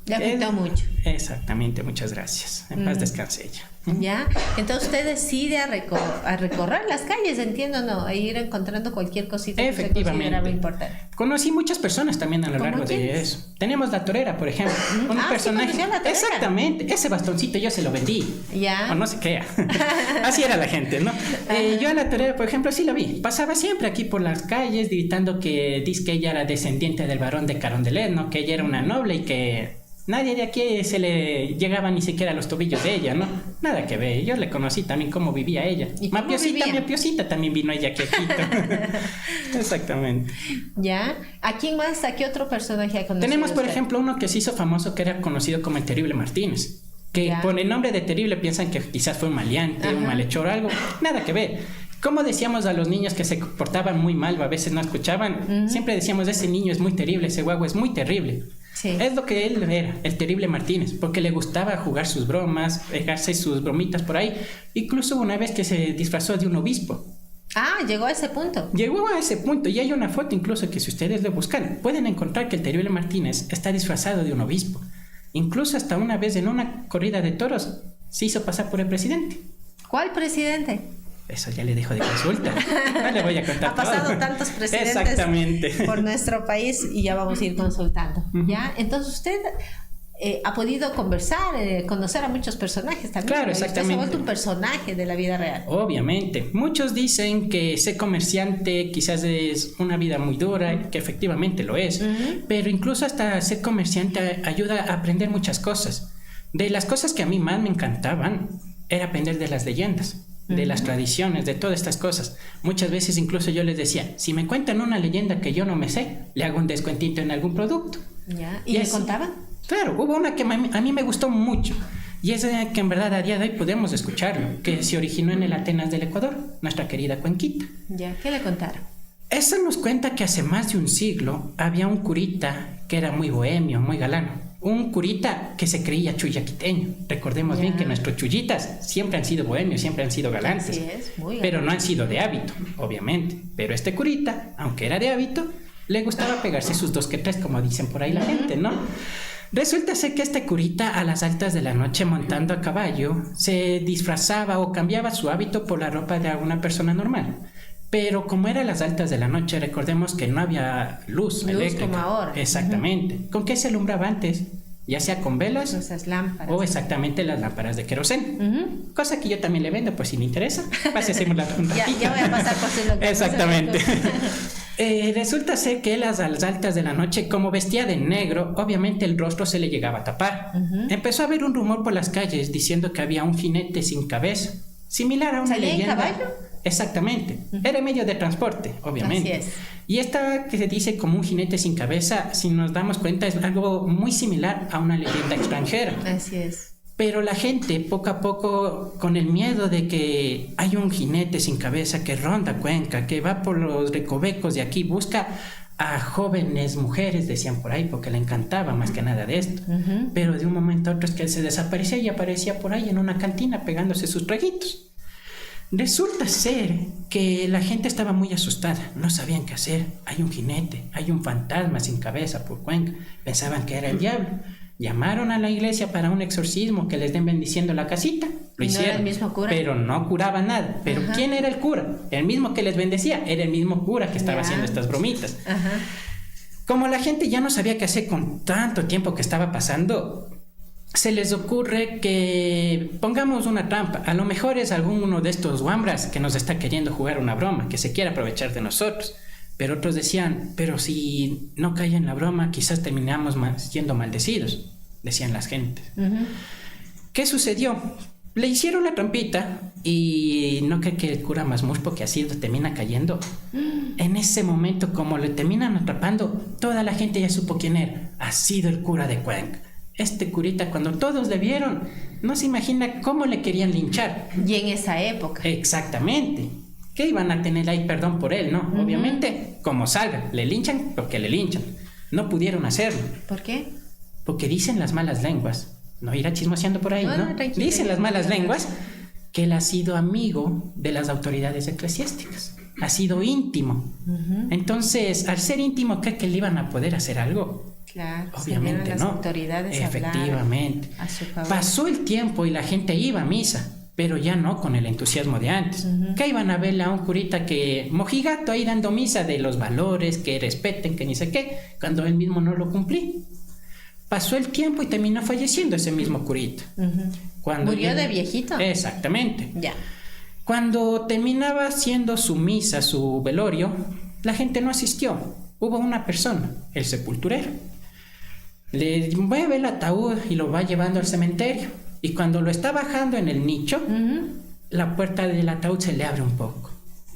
Le afectó mucho. Exactamente, muchas gracias. En paz descanse ella. ¿Ya? Entonces usted decide a recorrer las calles, entiendo, ¿no? A ir encontrando cualquier cosita que usted consideraba importante. Conocí muchas personas también a lo largo de eso. Tenemos la torera, por ejemplo. Un personaje. ¿Sí la torera? Exactamente. Ese bastoncito yo se lo vendí. ¿Ya? O no se crea. Así era la gente, ¿no? Yo a la torera, por ejemplo, sí la vi. Pasaba siempre aquí por las calles gritando que dice que ella era descendiente del barón de Carondelet, ¿no? Que ella era una noble y que nadie de aquí se le llegaba ni siquiera a los tobillos de ella, ¿no? Nada que ver. Yo le conocí también cómo vivía ella. Mapiosita también vino ella aquí a Quito. Exactamente. ¿Ya? ¿A quién más? ¿A qué otro personaje ha conocido? Tenemos, por ejemplo, uno que se hizo famoso que era conocido como el Terrible Martínez. Que por el nombre de Terrible piensan que quizás fue un maleante, un malhechor o algo. Nada que ver. Como decíamos a los niños que se portaban muy mal o a veces no escuchaban, siempre decíamos, ese niño es muy terrible, ese guagua es muy terrible. Sí. Es lo que él era, el Terrible Martínez, porque le gustaba jugar sus bromas, pegarse sus bromitas por ahí. Incluso una vez que se disfrazó de un obispo. Ah, llegó a ese punto. Llegó a ese punto y hay una foto incluso que si ustedes le buscan, pueden encontrar que el Terrible Martínez está disfrazado de un obispo. Incluso hasta una vez en una corrida de toros se hizo pasar por el presidente. ¿Cuál presidente? Eso ya le dejo de consulta. No le voy a contar. Ha pasado todo. Tantos presidentes Exactamente. Por nuestro país y ya vamos a ir consultando. ¿Ya? Entonces usted ha podido conversar, conocer a muchos personajes también. Claro, exactamente. Usted se ha vuelto un personaje de la vida real. Obviamente. Muchos dicen que ser comerciante quizás es una vida muy dura, que efectivamente lo es. Pero incluso hasta ser comerciante ayuda a aprender muchas cosas. De las cosas que a mí más me encantaban era aprender de las leyendas. De las tradiciones, de todas estas cosas. Muchas veces incluso yo les decía, si me cuentan una leyenda que yo no me sé, le hago un descuentito en algún producto. ¿Ya? ¿Y le contaban? Claro, hubo una que a mí me gustó mucho y es que en verdad a día de hoy podemos escucharlo, que se originó en el Atenas del Ecuador, nuestra querida Cuenquita. ¿Ya? ¿Qué le contaron? Esa nos cuenta que hace más de un siglo había un curita que era muy bohemio, muy galano. Un curita que se creía chuyaquiteño. Recordemos bien que nuestros chullitas siempre han sido bohemios, siempre han sido galantes. Así es, muy galante. Pero no han sido de hábito, obviamente. Pero este curita, aunque era de hábito, le gustaba pegarse sus 2 que 3, como dicen por ahí la gente, ¿no? Resulta ser que este curita a las altas de la noche montando a caballo se disfrazaba o cambiaba su hábito por la ropa de alguna persona normal. Pero como era las altas de la noche, recordemos que no había luz eléctrica. Como ahora. Exactamente. ¿Con qué se alumbraba antes? Ya sea con velas esas lámparas. O exactamente las lámparas de queroseno. Cosa que yo también le vendo, pues si le interesa. Pasemos la ya voy a pasar por si lo que exactamente. Resulta ser que él a las altas de la noche, como vestía de negro, obviamente el rostro se le llegaba a tapar. Empezó a haber un rumor por las calles diciendo que había un jinete sin cabeza, similar a una leyenda. ¿En caballo? Exactamente. Era medio de transporte, obviamente. Así es. Y esta que se dice como un jinete sin cabeza, si nos damos cuenta, es algo muy similar a una leyenda extranjera. Así es. Pero la gente, poco a poco, con el miedo de que hay un jinete sin cabeza que ronda Cuenca, que va por los recovecos de aquí, busca a jóvenes mujeres, decían por ahí, porque le encantaba más que nada de esto. Pero de un momento a otro es que él se desaparecía y aparecía por ahí en una cantina pegándose sus traguitos. Resulta ser que la gente estaba muy asustada, no sabían qué hacer. Hay un jinete, hay un fantasma sin cabeza por Cuenca. Pensaban que era el diablo. Llamaron a la iglesia para un exorcismo, que les den bendiciendo la casita. Lo hicieron, era el mismo cura, pero no curaba nada. Pero ¿quién era el cura? El mismo que les bendecía, era el mismo cura que estaba haciendo estas bromitas. Como la gente ya no sabía qué hacer con tanto tiempo que estaba pasando, se les ocurre que pongamos una trampa. A lo mejor es alguno de estos guambras que nos está queriendo jugar una broma, que se quiere aprovechar de nosotros. Pero otros decían, pero si no cae en la broma, quizás terminamos siendo maldecidos, decían las gentes. ¿Qué sucedió? Le hicieron la trampita y no cree que el cura más muspo que ha sido termina cayendo. En ese momento, como le terminan atrapando, toda la gente ya supo quién era. Ha sido el cura de Cuenca. Este curita, cuando todos le vieron, no se imagina cómo le querían linchar. Y en esa época. Exactamente. ¿Qué iban a tener ahí perdón por él, no? Obviamente, como salga, le linchan porque le linchan. No pudieron hacerlo. ¿Por qué? Porque dicen las malas lenguas. No irá chismoseando por ahí, ¿no? Dicen las malas lenguas que él ha sido amigo de las autoridades eclesiásticas. Ha sido íntimo. Entonces, al ser íntimo, ¿cree que le iban a poder hacer algo? Claro, Obviamente las no. autoridades Efectivamente. a su favor. Pasó el tiempo y la gente iba a misa, pero ya no con el entusiasmo de antes. Que iban a verle a un curita que mojigato ahí dando misa de los valores, que respeten, que ni sé qué, cuando él mismo no lo cumplí. Pasó el tiempo y terminó falleciendo ese mismo curita. ¿Murió de viejito? Exactamente. Ya. Cuando terminaba haciendo su misa, su velorio, la gente no asistió. Hubo una persona, el sepulturero. Le mueve el ataúd y lo va llevando al cementerio. Y cuando lo está bajando en el nicho, la puerta del ataúd se le abre un poco.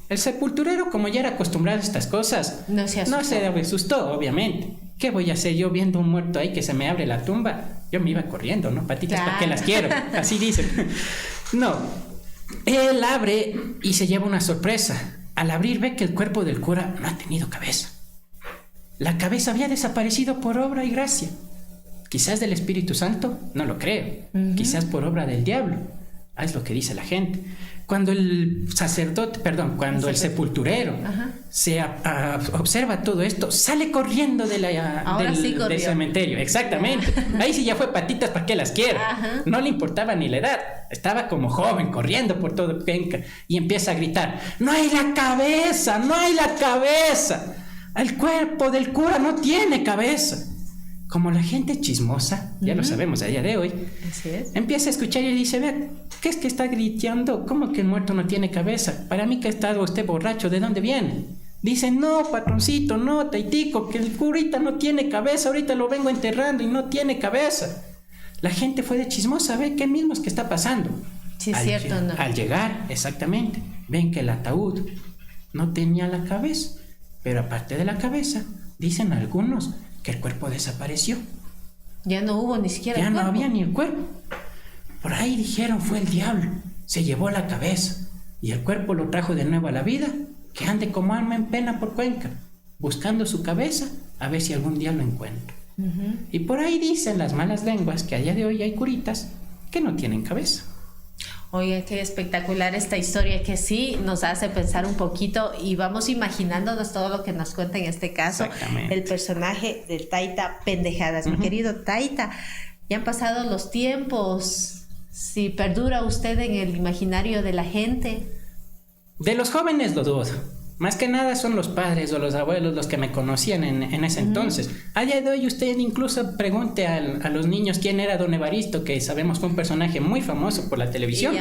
El sepulturero, como ya era acostumbrado a estas cosas, no se asustó, obviamente. ¿Qué voy a hacer yo viendo un muerto ahí que se me abre la tumba? Yo me iba corriendo, ¿no? Patitas, ¿para qué las quiero? Así dicen. No. Él abre y se lleva una sorpresa. Al abrir ve que el cuerpo del cura no ha tenido cabeza. La cabeza había desaparecido por obra y gracia. Quizás del Espíritu Santo, no lo creo. Quizás por obra del diablo. Es lo que dice la gente. Cuando el el sepulturero se observa todo esto, sale corriendo del cementerio. Exactamente. Ahí sí ya fue patitas, ¿para qué las quiero? No le importaba ni la edad. Estaba como joven, corriendo por todo Cuenca. Y empieza a gritar: ¡no hay la cabeza! ¡No hay la cabeza! El cuerpo del cura no tiene cabeza. Como la gente chismosa, ya lo sabemos a día de hoy, así es, empieza a escuchar y dice: vea, ¿qué es que está gritando? ¿Cómo que el muerto no tiene cabeza? Para mí que ha estado usted borracho, ¿de dónde viene? Dice: no, patroncito, no, taitico, que el curita no tiene cabeza, ahorita lo vengo enterrando y no tiene cabeza. La gente fue de chismosa, ve qué mismo es que está pasando. Sí, es cierto, ¿no? Al llegar, exactamente, ven que el ataúd no tenía la cabeza, pero aparte de la cabeza, dicen algunos que el cuerpo desapareció. Ya no hubo ni siquiera ya no había ni el cuerpo. Por ahí dijeron: fue el diablo, se llevó la cabeza y el cuerpo lo trajo de nuevo a la vida, que ande como alma en pena por Cuenca, buscando su cabeza a ver si algún día lo encuentra. Y por ahí dicen las malas lenguas que a día de hoy hay curitas que no tienen cabeza. Oye, qué espectacular esta historia, que sí nos hace pensar un poquito y vamos imaginándonos todo lo que nos cuenta en este caso el personaje del Taita Pendejadas. Mi querido Taita, ya han pasado los tiempos, si perdura usted en el imaginario de la gente. De los jóvenes lo dudo. Más que nada son los padres o los abuelos los que me conocían en ese entonces. A día de hoy usted incluso pregunte a los niños quién era Don Evaristo, que sabemos fue un personaje muy famoso por la televisión.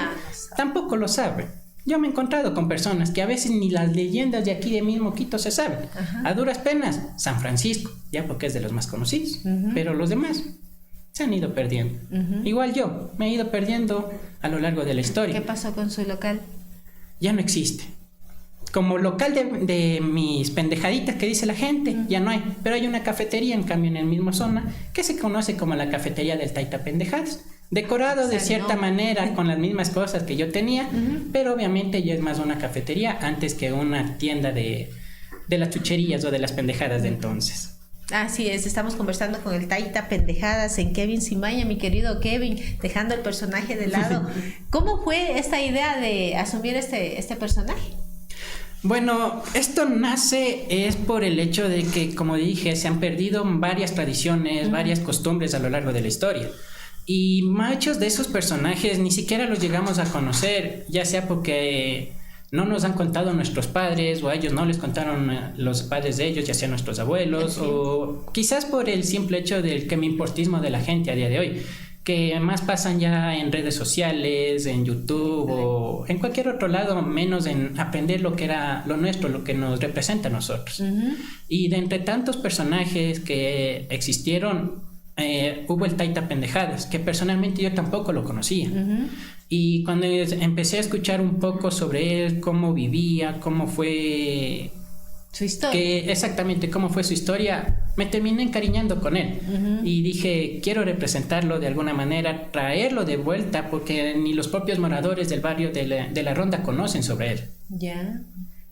Tampoco lo sabe. Yo me he encontrado con personas que a veces ni las leyendas de aquí de mismo Quito se saben. A duras penas, San Francisco, ya porque es de los más conocidos. Pero los demás se han ido perdiendo. Igual yo, me he ido perdiendo a lo largo de la historia. ¿Qué pasó con su local? Ya no existe. Como local de mis pendejaditas que dice la gente, ya no hay. Pero hay una cafetería, en cambio, en el mismo zona, que se conoce como la cafetería del Taita Pendejadas. Decorado de cierta manera con las mismas cosas que yo tenía, pero obviamente ya es más una cafetería antes que una tienda de las chucherías o de las pendejadas de entonces. Así es, estamos conversando con el Taita Pendejadas en Kevin Simaya, mi querido Kevin, dejando el personaje de lado. ¿Cómo fue esta idea de asumir este personaje? Bueno, esto nace es por el hecho de que, como dije, se han perdido varias tradiciones, varias costumbres a lo largo de la historia. Y muchos de esos personajes ni siquiera los llegamos a conocer, ya sea porque no nos han contado nuestros padres o a ellos no les contaron los padres de ellos, ya sea nuestros abuelos, o quizás por el simple hecho del que me importismo de la gente a día de hoy, que más pasan ya en redes sociales, en YouTube o en cualquier otro lado, menos en aprender lo que era lo nuestro, lo que nos representa a nosotros. Y de entre tantos personajes que existieron, hubo el Taita Pendejadas, que personalmente yo tampoco lo conocía. Y cuando empecé a escuchar un poco sobre él, cómo vivía, cómo fue su historia, exactamente cómo fue su historia, me terminé encariñando con él. Y dije, quiero representarlo de alguna manera, traerlo de vuelta, porque ni los propios moradores del barrio de la Ronda conocen sobre él. Ya.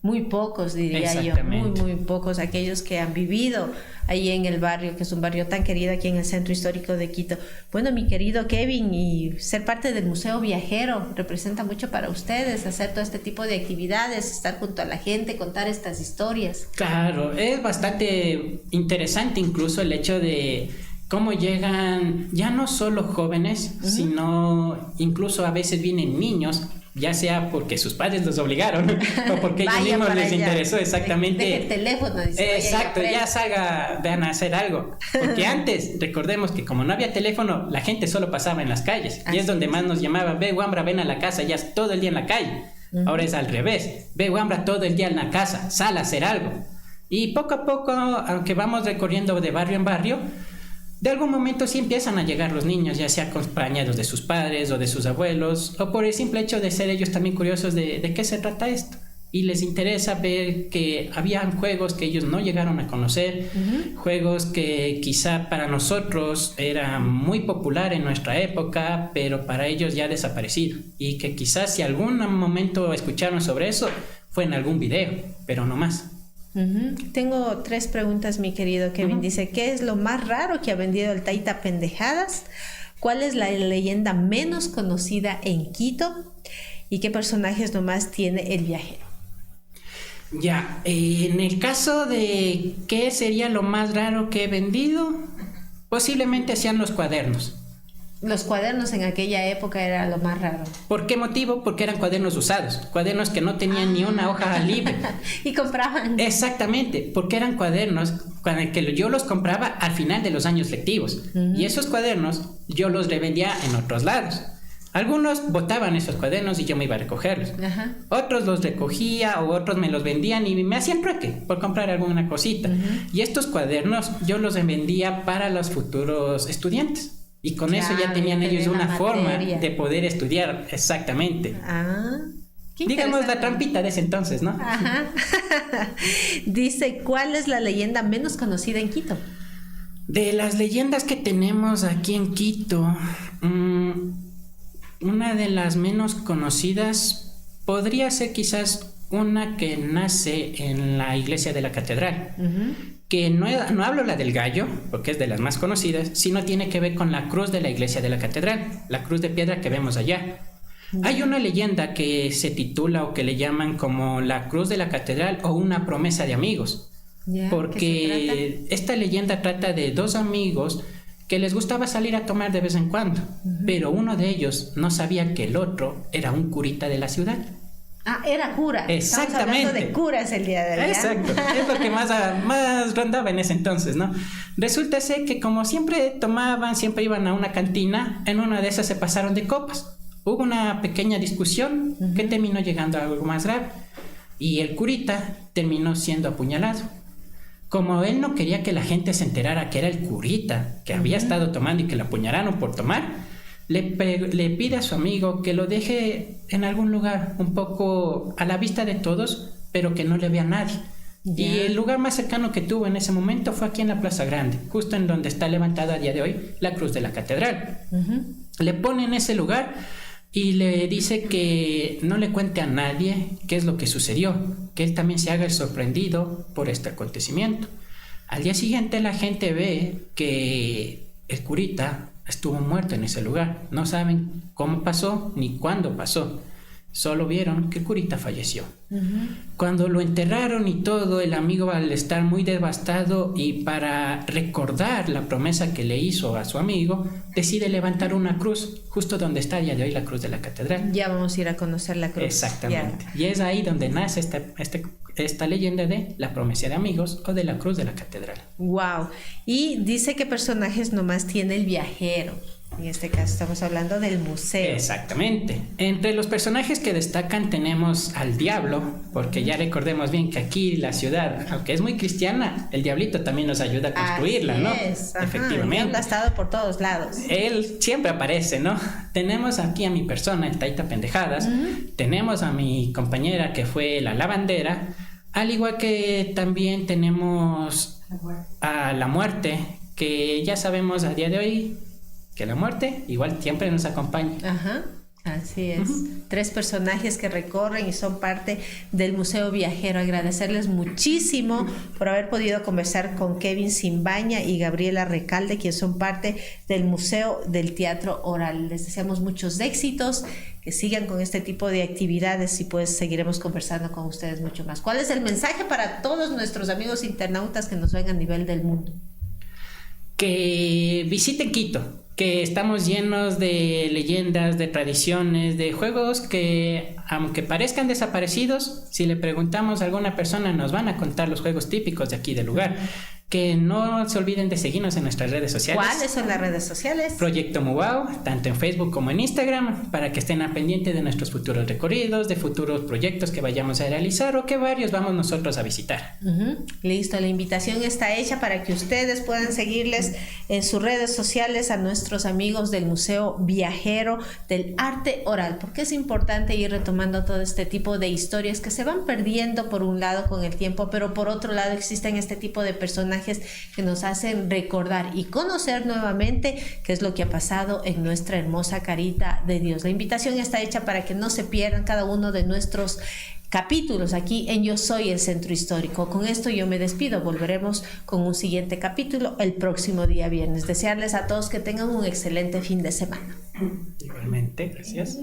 muy pocos, diría yo, muy pocos, aquellos que han vivido ahí en el barrio, que es un barrio tan querido aquí en el centro histórico de Quito. Bueno, mi querido Kevin, y ser parte del Museo Viajero representa mucho para ustedes, hacer todo este tipo de actividades, estar junto a la gente, contar estas historias. Claro, es bastante interesante incluso el hecho de cómo llegan ya no solo jóvenes, sino incluso a veces vienen niños, ya sea porque sus padres los obligaron o porque ellos mismos les interesó exactamente. Deje el teléfono. Dice, exacto, ya salga, vean a hacer algo. Porque antes, recordemos que como no había teléfono, la gente solo pasaba en las calles. Y es donde más nos llamaban, ve Wambra, ven a la casa, ya todo el día en la calle. Ahora es al revés, ve Wambra todo el día en la casa, sal a hacer algo. Y poco a poco, aunque vamos recorriendo de barrio en barrio, de algún momento sí empiezan a llegar los niños, ya sea acompañados de sus padres o de sus abuelos, o por el simple hecho de ser ellos también curiosos de qué se trata esto. Y les interesa ver que habían juegos que ellos no llegaron a conocer, juegos que quizá para nosotros era muy popular en nuestra época, pero para ellos ya desaparecido. Y que quizás si algún momento escucharon sobre eso, fue en algún video, pero no más. Tengo 3 preguntas, mi querido Kevin. Dice, ¿qué es lo más raro que ha vendido el Taita Pendejadas? ¿Cuál es la leyenda menos conocida en Quito? ¿Y qué personajes nomás tiene el viajero? Ya, en el caso de qué sería lo más raro que he vendido, posiblemente sean los cuadernos. Los cuadernos en aquella época era lo más raro. ¿Por qué motivo? Porque eran cuadernos usados, cuadernos que no tenían ni una hoja libre. Y compraban. Exactamente, porque eran cuadernos que yo los compraba al final de los años lectivos. Y esos cuadernos yo los revendía en otros lados. Algunos botaban esos cuadernos y yo me iba a recogerlos. Otros los recogía o otros me los vendían y me hacían trueque por comprar alguna cosita. Y estos cuadernos yo los vendía para los futuros estudiantes. Y con eso ya tenían ellos una forma de poder estudiar exactamente. Digamos la trampita de ese entonces, ¿no? Dice, ¿cuál es la leyenda menos conocida en Quito? De las leyendas que tenemos aquí en Quito, una de las menos conocidas podría ser quizás una que nace en la iglesia de la catedral. Que no hablo la del gallo, porque es de las más conocidas, sino tiene que ver con la cruz de la iglesia de la catedral, la cruz de piedra que vemos allá. Hay una leyenda que se titula o que le llaman como la cruz de la catedral o una promesa de amigos, porque esta leyenda trata de 2 amigos que les gustaba salir a tomar de vez en cuando, pero uno de ellos no sabía que el otro era un curita de la ciudad. Era cura. Exactamente. Estamos hablando de curas el día de hoy. Exacto. Es lo que más rondaba en ese entonces, ¿no? Resulta ser que como siempre tomaban, siempre iban a una cantina, en una de esas se pasaron de copas. Hubo una pequeña discusión que terminó llegando a algo más grave. Y el curita terminó siendo apuñalado. Como él no quería que la gente se enterara que era el curita que había estado tomando y que lo apuñalaron por tomar, le pide a su amigo que lo deje en algún lugar un poco a la vista de todos, pero que no le vea a nadie. Y el lugar más cercano que tuvo en ese momento fue aquí en la Plaza Grande, justo en donde está levantada a día de hoy la cruz de la catedral. Le pone en ese lugar y le dice que no le cuente a nadie qué es lo que sucedió, que él también se haga el sorprendido por este acontecimiento. Al día siguiente la gente ve que el curita estuvo muerto en ese lugar. No saben cómo pasó ni cuándo pasó. Solo vieron que el curita falleció. Cuando lo enterraron y todo, el amigo, al estar muy devastado y para recordar la promesa que le hizo a su amigo, decide levantar una cruz justo donde está a día de hoy la cruz de la catedral. Ya vamos a ir a conocer la cruz. Exactamente. Y es ahí donde nace esta leyenda de la promesa de amigos o de la cruz de la catedral. Wow. Y dice que personajes nomás tiene el viajero. En este caso estamos hablando del museo. Exactamente. Entre los personajes que destacan tenemos al diablo, porque ya recordemos bien que aquí la ciudad, aunque es muy cristiana, el diablito también nos ayuda a construirla, así ¿no? Es. Efectivamente. El diablo ha estado por todos lados. Él siempre aparece, ¿no? Tenemos aquí a mi persona, el Taita Pendejadas. Tenemos a mi compañera que fue la lavandera. Al igual que también tenemos a la muerte, que ya sabemos a día de hoy que la muerte igual siempre nos acompaña. Así es. 3 personajes que recorren y son parte del Museo Viajero. Agradecerles muchísimo por haber podido conversar con Kevin Simbaña y Gabriela Recalde, quienes son parte del Museo del Teatro Oral. Les deseamos muchos éxitos, que sigan con este tipo de actividades y pues seguiremos conversando con ustedes mucho más. ¿Cuál es el mensaje para todos nuestros amigos internautas que nos ven a nivel del mundo? Que visiten Quito, que estamos llenos de leyendas, de tradiciones, de juegos que, aunque parezcan desaparecidos, si le preguntamos a alguna persona nos van a contar los juegos típicos de aquí del lugar. Que no se olviden de seguirnos en nuestras redes sociales. ¿Cuáles son las redes sociales? Proyecto Mubao, tanto en Facebook como en Instagram, para que estén al pendiente de nuestros futuros recorridos, de futuros proyectos que vayamos a realizar o que varios vamos nosotros a visitar. Listo, la invitación está hecha para que ustedes puedan seguirles en sus redes sociales a nuestros amigos del Museo Viajero del Arte Oral, porque es importante ir retomando todo este tipo de historias que se van perdiendo por un lado con el tiempo, pero por otro lado existen este tipo de personajes que nos hacen recordar y conocer nuevamente qué es lo que ha pasado en nuestra hermosa Carita de Dios. La invitación está hecha para que no se pierdan cada uno de nuestros capítulos aquí en Yo Soy el Centro Histórico. Con esto yo me despido. Volveremos con un siguiente capítulo el próximo día viernes. Desearles a todos que tengan un excelente fin de semana. Igualmente, gracias.